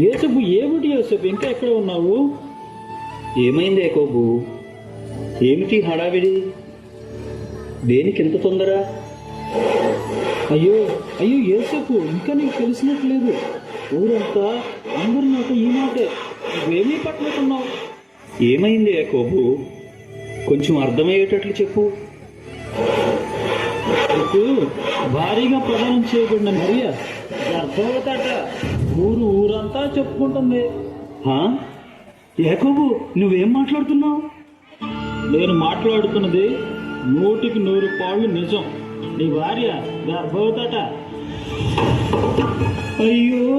యోసేపు ఏమిటి యోసేపు, ఇంకా ఎక్కడ ఉన్నావు? ఏమైంది యాకోబు? ఏమిటి హడావిడి? దేనికి ఎంత తొందర? అయ్యో అయ్యో యోసేపు, ఇంకా నీకు తెలిసినట్లేదు. ఊరంతా అందరూ నాకు ఈ మాటే, నువ్వేమీ పట్టలేకున్నావు. ఏమైంది యాకోబు? కొంచెం అర్థమయ్యేటట్లు చెప్పు. నీకు భారీగా ప్రదానం చేయబడిన మరియా గర్భవతట ఊరంతా చెప్పుకుంటుంది. యాకోబు, నువ్వేం మాట్లాడుతున్నావు? నేను మాట్లాడుతున్నది 100% నిజం. నీ భార్య గర్భవతట. అయ్యో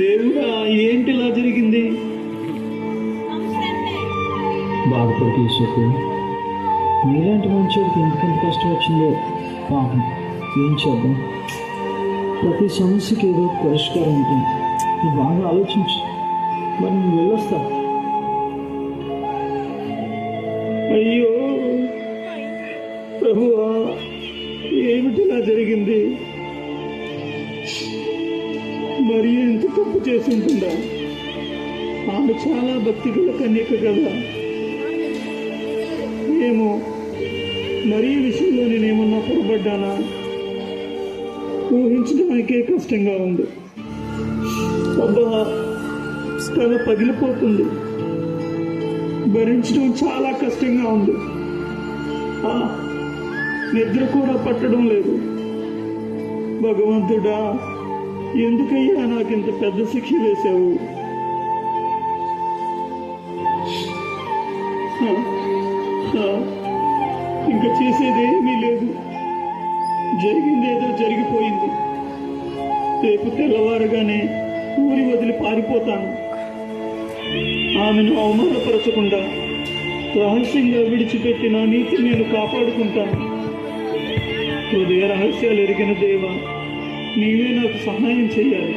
దేవుడా, ఏంటిలా జరిగింది? బాధపడి యోసేపు, నీలాంటి మంచోడికి ఎందుకంత కష్టం వచ్చిందో పాపం. ఏం చేద్దాం, ప్రతి సమస్యకి ఏదో పరిష్కారం ఉంటుంది. నువ్వు బాగా ఆలోచించు. మరి నువ్వు వెళ్ళొస్తా. అయ్యో ప్రభువా, ఏమిటిలా జరిగింది? మరి ఎంత తప్పు చేసి ఉంటుందా? ఆమె చాలా భక్తిగల కన్యక కదా. ఏమో, మరి ఈ విషయంలో నేనేమన్నా పొరపడ్డానా? ఊహించడానికే కష్టంగా ఉంది. అబ్బా, తల పగిలిపోతుంది. భరించడం చాలా కష్టంగా ఉంది. నిద్ర కూడా పట్టడం లేదు. భగవంతుడా, ఎందుకయ్యా నాకింత పెద్ద శిక్ష వేశావు? ఇంకా చేసేదేమీ లేదు. జరిగిందేదో జరిగిపోయింది. రేపు తెల్లవారుగానే ఊరి వదిలి పారిపోతాను. ఆమెను అవమానపరచకుండా రహస్యంగా విడిచిపెట్టిన నీతి నేను కాపాడుకుంటాను. హృదయ రహస్యాలు ఎరిగిన దేవా, నీవే నాకు సహాయం చేయాలి.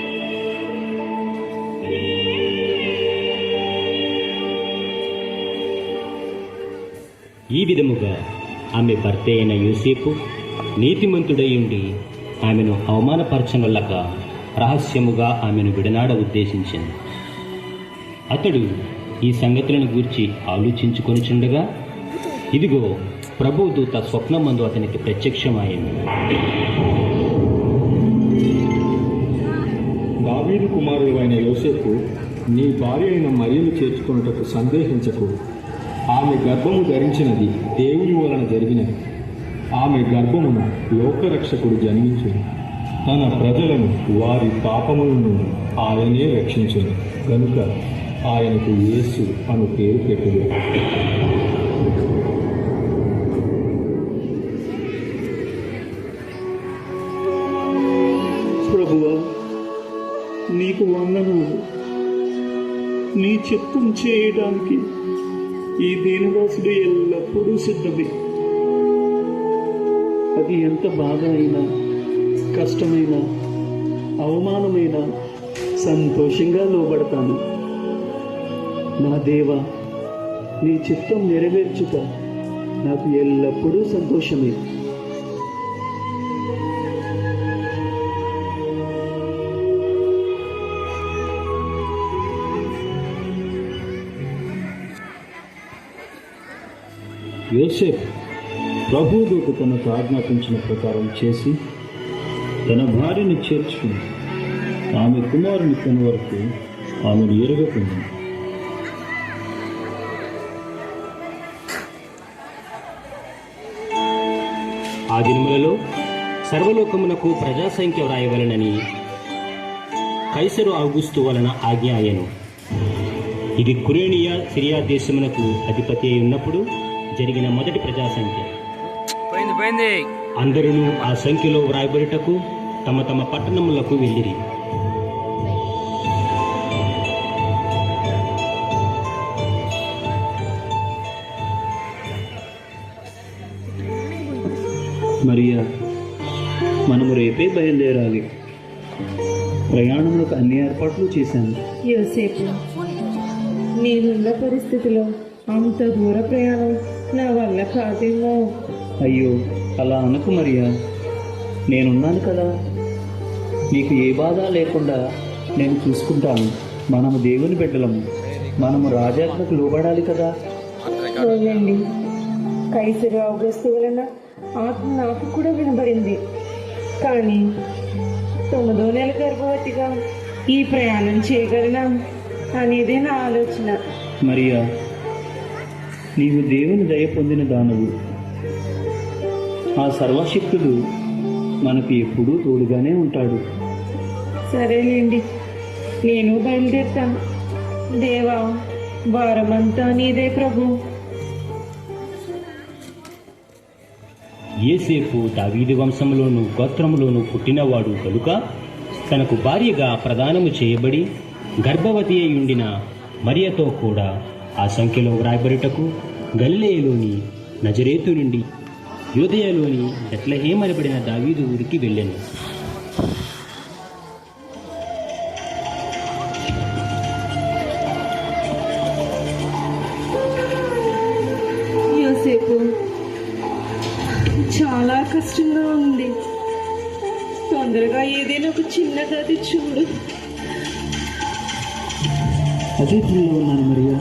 ఈ విధముగా ఆమె భర్త అయిన యోసేపు నీతిమంతుడై ఉండి ఆమెను అవమానపరచనొల్లక రహస్యముగా ఆమెను విడనాడ ఉద్దేశించింది. అతడు ఈ సంగతులను గూర్చి ఆలోచించుకొనిచుండగా, ఇదిగో ప్రభువు దూత స్వప్నమందు అతనికి ప్రత్యక్షమాయింది. దావీదు కుమారుడు అయిన యోసేపు, నీ భార్య అయిన మరియను చేర్చుకొనుటకు సందేహించకు. ఆమె గర్భము ధరించినది దేవుని వలన జరిగినది. ఆమె గర్భమున లోకరక్షకుడు జన్మించును. తన ప్రజలను వారి పాపముల నుండి ఆయనే రక్షించును. కనుక ఆయనకు యేసు అను పేరు పెట్టును. ప్రభువా, నీకు వందనాలు. నీ చిత్తం చేయడానికి ఈ దీనదాసుడు ఎల్లప్పుడూ సిద్ధమే. అది ఎంత బాధ అయినా, కష్టమైనా, అవమానమైనా సంతోషంగా లోబడతాను. నా దేవా, నీ చిత్తం నెరవేర్చుట నాకు ఎల్లప్పుడూ సంతోషమే. యోసేపు ప్రభుదూత తనకు ఆజ్ఞాపించిన ప్రకారం చేసి తన భార్యను చేర్చుకుని ఆమె కుమారుని కన వరకు ఆమెను ఎరగకుంది. ఆ దినములలో సర్వలోకమునకు ప్రజాసంఖ్య వ్రాయవలనని కైసరు ఔగుస్తు వలన ఆజ్ఞ అయ్యెను. ఇది కురేనియా సిరియా దేశమునకు అధిపతి అయి ఉన్నప్పుడు జరిగిన మొదటి ప్రజాసంఖ్య. అందరూ ఆ సంఖ్యలో వ్రాయబడుటకు తమ తమ పట్టణములకు వెళ్ళిరి. మరియా, మనము రేపే బయలుదేరాలి. ప్రయాణంలోకి అన్ని ఏర్పాట్లు చేశాను. యోసేపు, నేనున్న పరిస్థితిలో అంత దూర ప్రయాణం నా వల్ల కాదేమో. అయ్యో, అలా అనకు మరియా, నేనున్నాను కదా. నీకు ఏ బాధ లేకుండా నేను చూసుకుంటాను. మనము దేవుని బిడ్డలము, మనము రాజాజ్ఞకు లోబడాలి కదా. అవునండి, కైసరు ఔగస్తు వలన ఆత్మ నాకు కూడా వినబడింది. కానీ 9వ నెల గర్భవతిగా ఈ ప్రయాణం చేయగలనా అనేదే నా ఆలోచన. మరియా, నీవు దేవుని దయ పొందిన దానవు. ఆ సర్వశక్తుడు మనకు ఎప్పుడూ తోడుగానే ఉంటాడు. సరేలేండి, నేను బయలుదేరుతాను. దేవా, వారమంతా నీదే ప్రభు. యేసేపు దావీదు వంశంలోను గోత్రములోను పుట్టినవాడు కనుక తనకు భార్యగా ప్రదానము చేయబడి గర్భవతి అయి ఉండిన మరియతో కూడా ఆ సంఖ్యలో వ్రాయబడుటకు గలిలయలోని నజరేతు నుండి యూదయలోని బెత్లెహేము అనబడిన దావీదు ఊరికి వెళ్ళెను. యోసేపు, చాలా కష్టంగా ఉంది. తొందరగా ఏదైనా ఒక చిన్న గది చూడు. అదే పనిలో ఉన్నాను మరియా.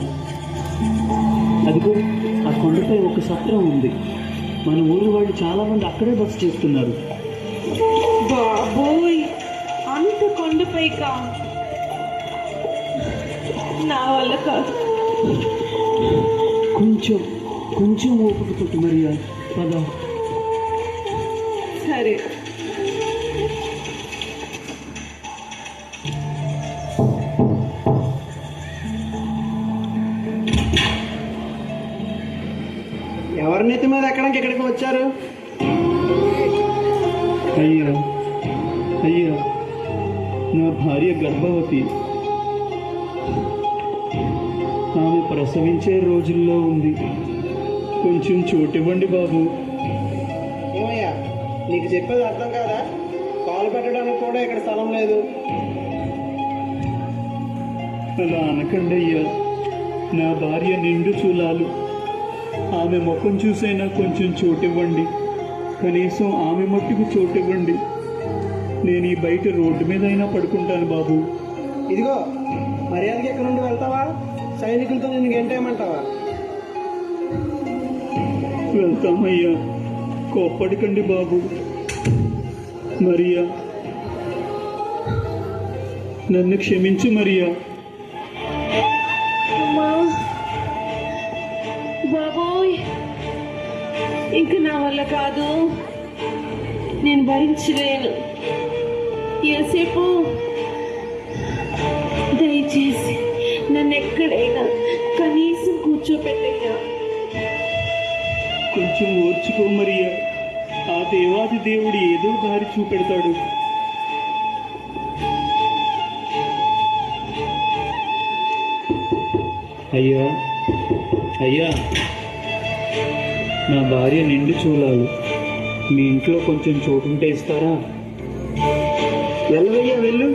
అదిగో ఆ కొండపై ఒక సత్రం ఉంది. మన ఊరు వాళ్ళు చాలామంది అక్కడే బస చేస్తున్నారు. బాబోయ్, అంత కొండపైకా? నా వల్ల కాదు. కొంచెం కొంచెం ఓపిక పట్టు మరియా, పద. సరే. ఎవరి నెత్తి మీద ఎక్కడానికి ఇక్కడికి వచ్చారు? అయ్యా అయ్యా, నా భార్య గర్భవతి. ఆమె ప్రసవించే రోజుల్లో ఉంది. కొంచెం చోటివ్వండి బాబు. ఏమయ్యా, నీకు చెప్పేది అర్థం కాదా? కాలు పెట్టడానికి కూడా ఇక్కడ స్థలం లేదు. అలా అనకండి అయ్యా. నా భార్య నిండు చూలాలు. ఆమె ముఖం చూసైనా కొంచెం చోటివ్వండి. కనీసం ఆమె మట్టుకు చోటివ్వండి. నేను ఈ బయట రోడ్డు మీద అయినా పడుకుంటాను బాబు. ఇదిగో, మర్యాదకి ఇక్కడ నుండి వెళ్తావా? సైనికులతో నేను గెంటేయమంటావా? వెళ్తామయ్యా, కోప్పడకండి బాబు. మరియా, నన్ను క్షమించు మరియా. అమ్మా, బాబోయ్, ఇంక నా వల్ల కాదు. నేను భరించలేను. యోసేపు, దయచేసి నన్ను ఎక్కడైనా కనీసం కూర్చోపెట్టయ్యా. కొంచెం ఓర్చుకో మరియా. ఆ దేవాది దేవుడు ఏదో దారి చూపెడతాడు. అయ్యా అయ్యా, నా భార్య నిండు చూలాలు. మీ ఇంట్లో కొంచెం చోటుంటే ఇస్తారా? వెళ్ళవయ్యా, వెళ్ళు.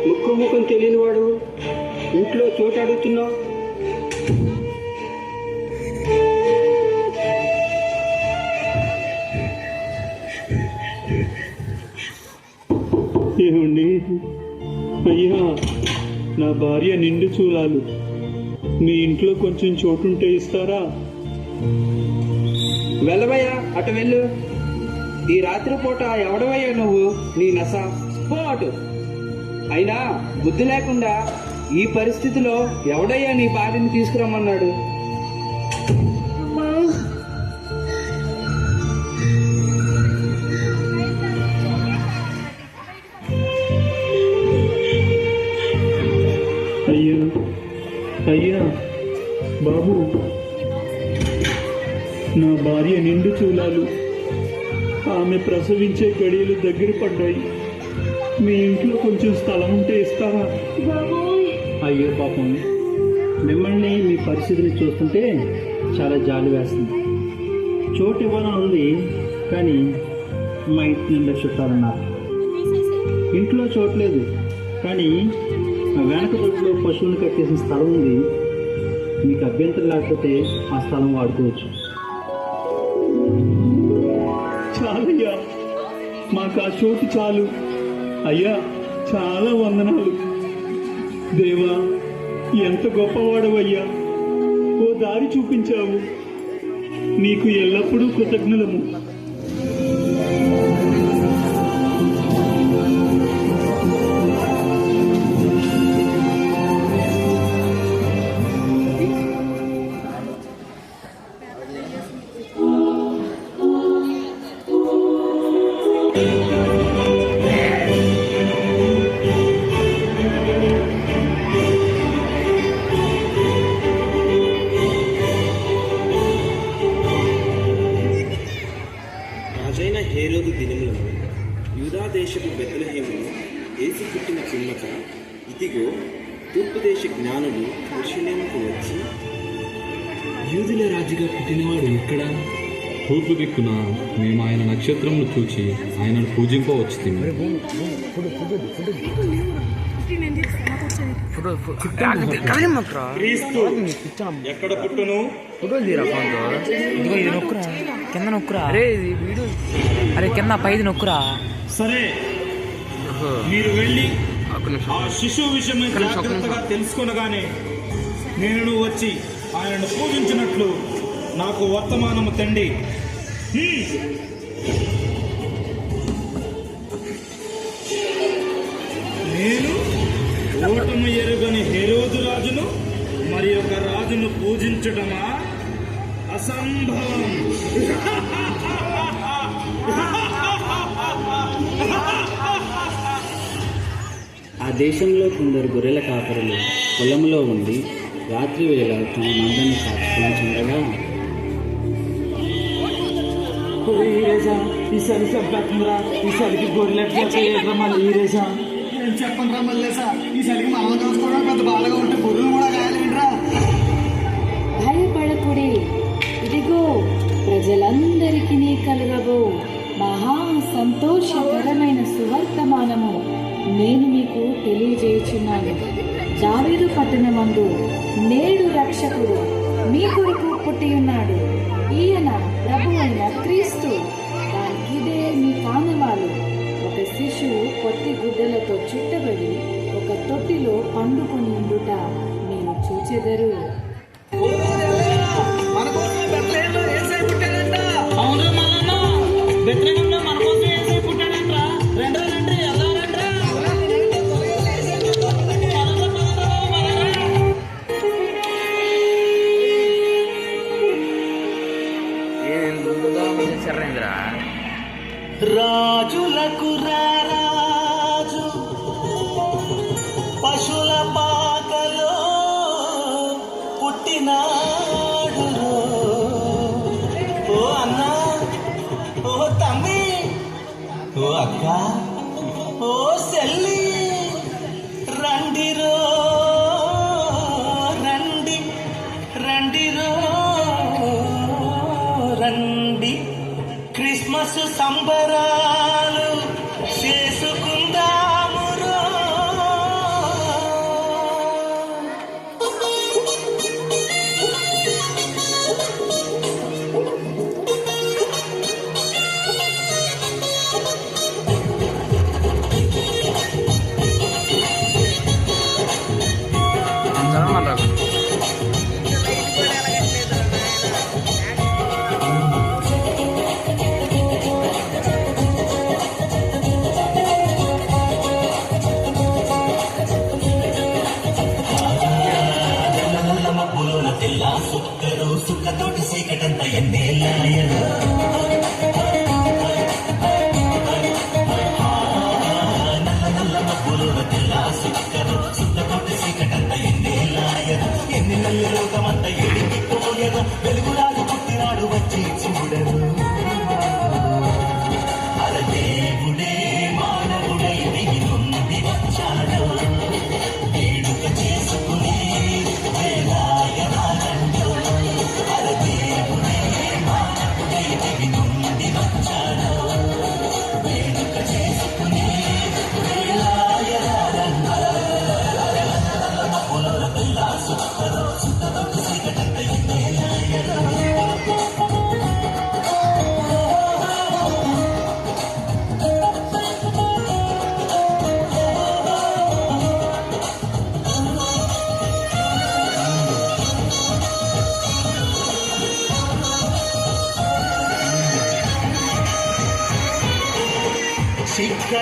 ముక్కు ముఖం తెలియని వాడు ఇంట్లో చోటు అడుగుతున్నావు. ఏమండి? అయ్యా, నా భార్య నిండు చూలాలు. మీ ఇంట్లో కొంచెం చోటుంటే ఇస్తారా? వెళ్ళవయ్యా, అటు వెళ్ళు. ఈ రాత్రి పూట ఎవడవయ్యా నువ్వు? నీ నస పో అటు. అయినా బుద్ధి లేకుండా ఈ పరిస్థితిలో ఎవడయ్యా నీ భార్యని తీసుకురమ్మన్నాడు? అమ్మా, అయ్యా అయ్యా, బాబు, నా భార్య నిండు చూలాలు. ఆమె ప్రసవించే గడియలు దగ్గర పడ్డాయి. మీ ఇంట్లో కొంచెం స్థలం ఉంటే ఇస్తారా? బాబోయ్, అయ్యో పాపం, మిమ్మల్ని మీ పరిస్థితిని చూస్తుంటే చాలా జాలి వేస్తుంది. చోటు ఇవ్వాలని ఉంది, కానీ మా ఇంటి నిండా చుట్టాలన్నారు. ఇంట్లో చోటు లేదు, కానీ వెనక దొడ్లో పశువులు కట్టేసిన స్థలం ఉంది. మీకు అభ్యంతరం లేకపోతే ఆ స్థలం వాడుకోవచ్చు. చాలయ్యా, మాకు ఆ చోటు చాలు. అయ్యా చాలా వందనాలు. దేవా, ఎంత గొప్పవాడవయ్యా, ఓ దారి చూపించావు. నీకు ఎల్లప్పుడూ కృతజ్ఞులము. రాజైన హేరోదు దినములను యూదా దేశపు బెత్లెహేములో యేసు పుట్టిన పిమ్మట ఇదిగో తూర్పు దేశ జ్ఞానులు యెరూషలేముకు వచ్చి, యూదుల రాజుగా పుట్టినవాడు ఇక్కడ తూర్పు దిక్కున మేము ఆయన నక్షత్రమును చూచి ఆయనను పూజింపవచ్చు. ఎక్కడ పుట్టును? ఇది నొక్కురా, కింద నొక్కురా. అరే వీడు, అరే కింద పైది నొక్కురా. సరే, మీరు వెళ్ళి ఆ శిశువు విషయమై జాగ్రత్తగా తెలుసుకొనగానే నేను వచ్చి ఆయనను పూజించినట్లు నాకు వర్తమానము తండి. నేను ఓటమి ఎరుగని హేరోదు రాజును మరి ఒక రాజును పూజించడమా? అసంభవం. ఆ దేశంలో కొందరు గొర్రెల కాపరులు పొలంలో ఉండి రాత్రి వేళ తమ మందను కాచుకుంటుండగా, ఈసారి చెప్పేస్తుందిరా, ఈసారికి గొర్రెలు మళ్ళీ ఈరేసా చెప్పండి రా మల్లేసా, ఈ సలికి మనం చూసుకోవడం పెద్ద బాధగా ఉంటే గొర్రెలు కూడా కాయాలేంట్రా. భయపడకుడి, ఇదిగో ప్రజలందరికీ కలుగబో మహా సంతోషకరమైన సువర్తమానము నేను మీకు తెలియజేయుచున్నాను. దావీదు పట్టణమందు నేడు రక్షకుడు మీ కొరకు పుట్టి ఉన్నాడు. ఈయన ప్రభువైన క్రీస్తు. దానికిదే మీ కానవాలు. ఒక శిశువు పొత్తి గుడ్డలతో చుట్టబడి ఒక తొట్టిలో పండుకొని ఉండుట నేను చూచెదరు. రాజులకు రారాజు పశుల పాకలో పుట్టినాడు. ఓ అన్నా, ఓ తమ్మి, ఓ అక్క, ఓ సెల్లి, రండిరో రండి, రండిరో రండి, క్రిస్మస్ సంబరాలు చేసుకుందామురో. సుక్కతోటి సీకటంత ఎన్నేళ్ళాయను. నల్ల నల్ల మబ్బులోన తెల్ల సుక్కరు సుక్కతోటి సీకటంత ఎన్నేళ్ళాయను. ఎన్ని నెలల లోకమంత ఎడిగిపోయను. వెలుగురాజు పుట్టినాడు వచ్చి చూడరు. అరదేవుడే మానవుడై దిగి నుండి వచ్చాడు. వేడుక చేసుకుని వేలాయనాలంటూ. అరదేవుడే మానవుడై దిగి నుండి వచ్చాడు. వేడుక చేసుకుని వేలాయనాలంటూ.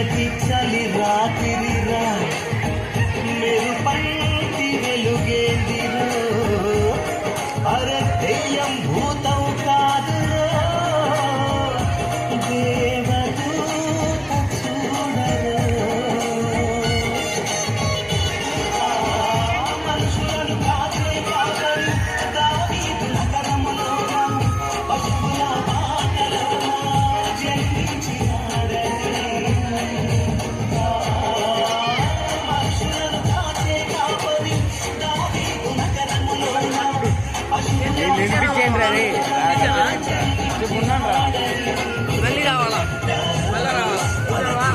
చీకటి చలి రాత్రిరా మెరుపంటి వెలుగేందిరో అరే దెయ్యం భూతం కాదురో దేవదూత చూడరో మనుషులను కాచే కాపరి దావీదు నగరములో పశువుల బాటలో జన్మించినాడని మనుషులను కాచే కాపరి దావీదు నగరములో మళ్ళీ రావాలా మళ్ళీ రావాలా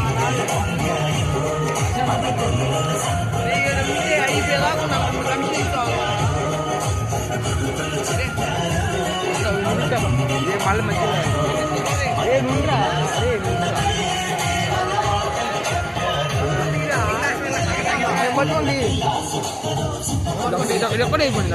అయిపోయేలాగా మళ్ళీ మధ్యలో మొత్తం ఇది ఒక్కటే అయిపోయింది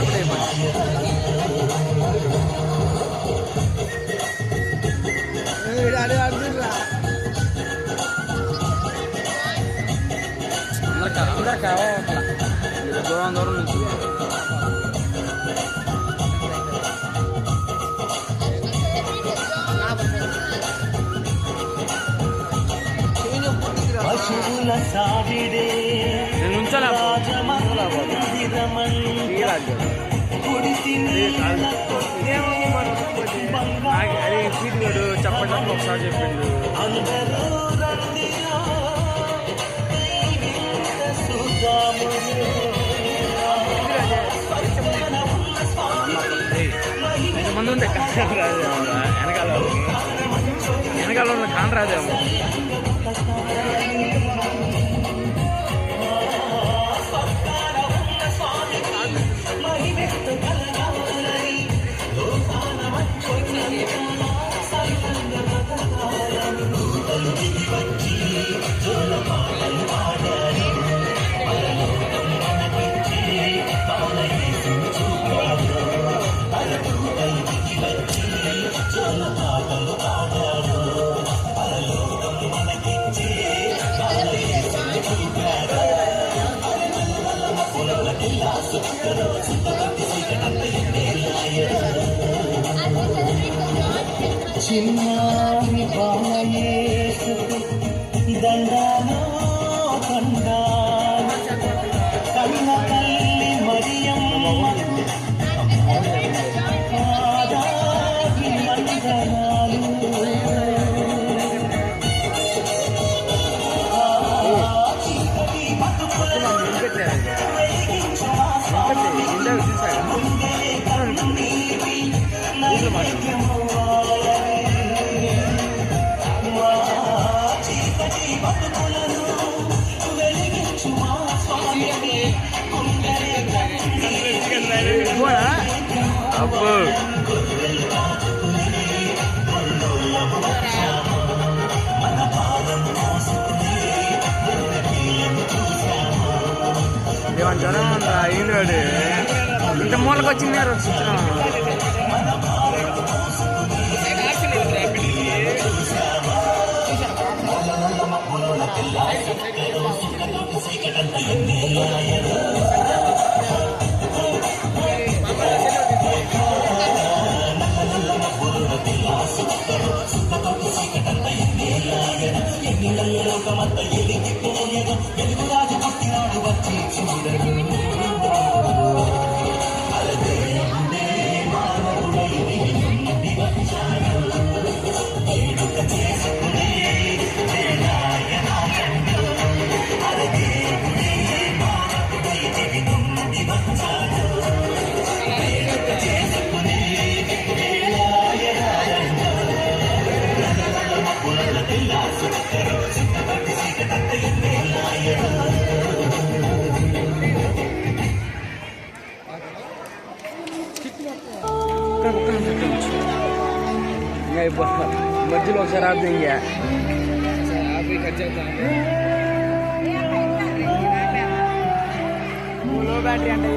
అందరు కావాలి దూరం దూరం నుంచి పశువుల సావిడే చెప్పడం ఒకసారి చెప్పిండు అందరూ రండిలో మంది ఉంది వెనకాల ఉన్న కాన్ రాదేమో చిన్నారి బాలయేసుకు దండాలో దండాలు కన్న తల్లి మరియమ్మకు పాదాకి వందనాలు చీకటి బతుకులను వెలిగించు మా స్వామి ముందే కన్నీటి నైవేద్యము చీకటి బతుకులను వెలిగించు మా స్వామి అబ్బో జ్వరం ఉందా ఏంద్రాడు ఇంత మూలకి వచ్చింది మధ్యలో ఒకసారి ఆర్థింగ్ బ్యాటరీ అంటే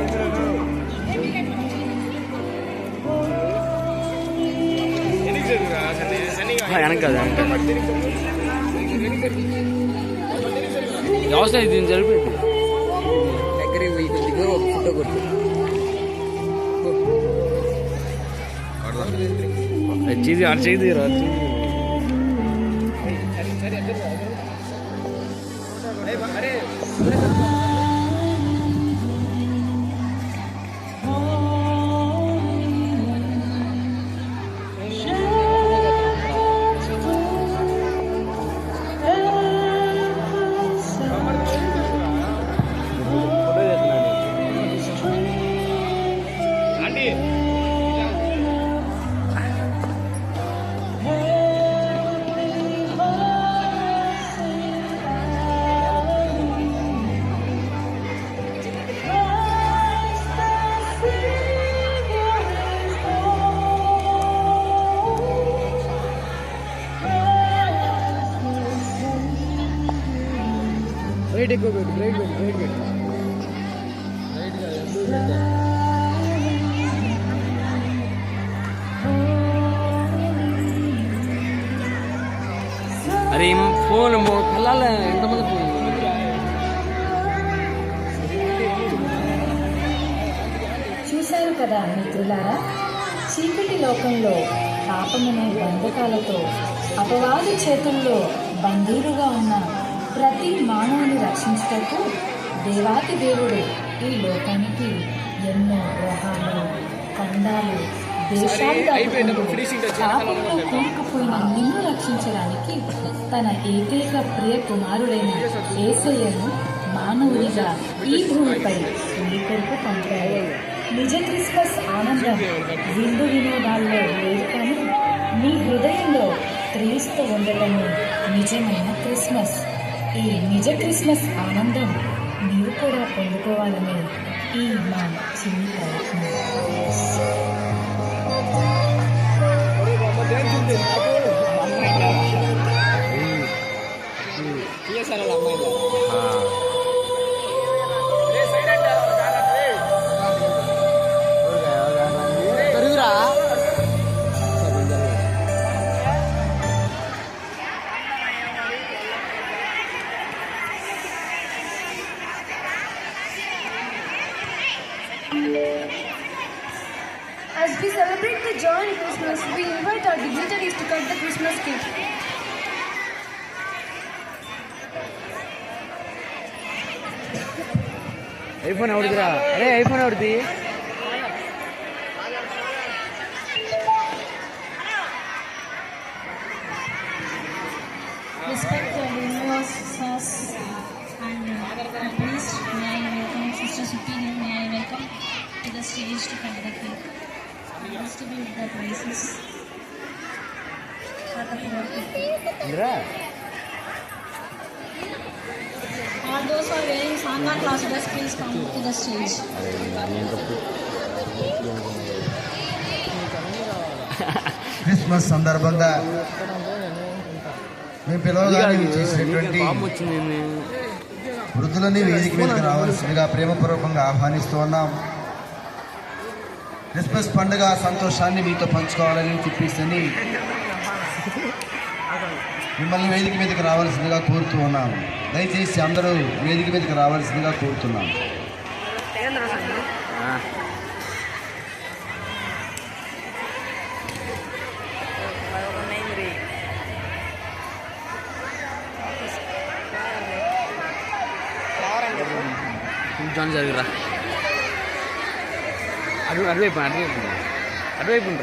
వెనక అవసరం దీన్ని జరిపింది దగ్గరికి పోయి కొద్దిగా ఒక ఫోటో కొట్టు చీజీ అటు చేయి రా రైట్ ఎక్కువ పెట్టు రైట్ పెట్టు రైట్ పెట్టు అరే ఫోన్ కళ్ళ ఎంతమంది ఫోన్ చూశారు కదా మిత్రులారా, చీకటి లోకంలో పాపమనే బంధకాలతో అపవాది చేతుల్లో బందీలుగా ఉన్న ప్రతి మానవుని రక్షించుటకు దేవాతి దేవుడు ఈ లోకానికి ఎన్నో గ్రహాలు, ఖండాలు, దేశాలు పాపంతో కూరుకుపోయిన నిన్ను రక్షించడానికి తన ఏకైక ప్రియ కుమారుడైన యేసయ్యను మానవుడిగా ఈ భూమిపై నీ కొరకు పంపాడు. నిజ క్రిస్మస్ ఆనందం విందు వినోదాల్లో లేదు, కానీ నీ హృదయంలో క్రీస్తు ఉండటమే నిజమైన క్రిస్మస్. ఈ నిజ క్రిస్మస్ ఆనందం నీవు కూడా పొందుకోవాలని ఈ మా చిన్ని ప్రయత్నం. As we celebrate the joy in Christmas, we invite our dignitaries to cut the Christmas cake. IPhone ఎవరిదిరా? అరే ఐఫోన్ ఎవరిది? Respected in-laws and please may I welcome Sister Superior, may I welcome to the stage to cut the cake. Distribute the places for the poor people. All those who are wearing Sangha class dress, please come to the stage. Christmas సందర్భంగా మేము పిలవగానే చేసినటువంటి వృద్ధులని వేదిక మీదకి రావాల్సిందిగా ప్రేమపూర్వకంగా ఆహ్వానిస్తూ ఉన్నాం. క్రిస్మస్ పండుగ సంతోషాన్ని మీతో పంచుకోవాలని చెప్పేసి మిమ్మల్ని వేదిక మీదకి రావాల్సిందిగా కోరుతూ ఉన్నాం. దయచేసి అందరూ వేదిక మీదకి రావాల్సిందిగా కోరుతున్నాం. కొంచెం జరుగురా అటువైపు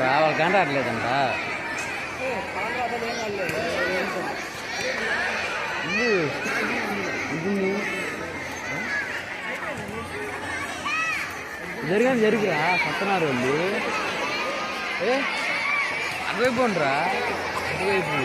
రా, వాళ్ళు కానీ రావట్లేదంట. జరుగురా సత్తనారు వాళ్ళు. అటువైపు ఉండరా, అటువైపు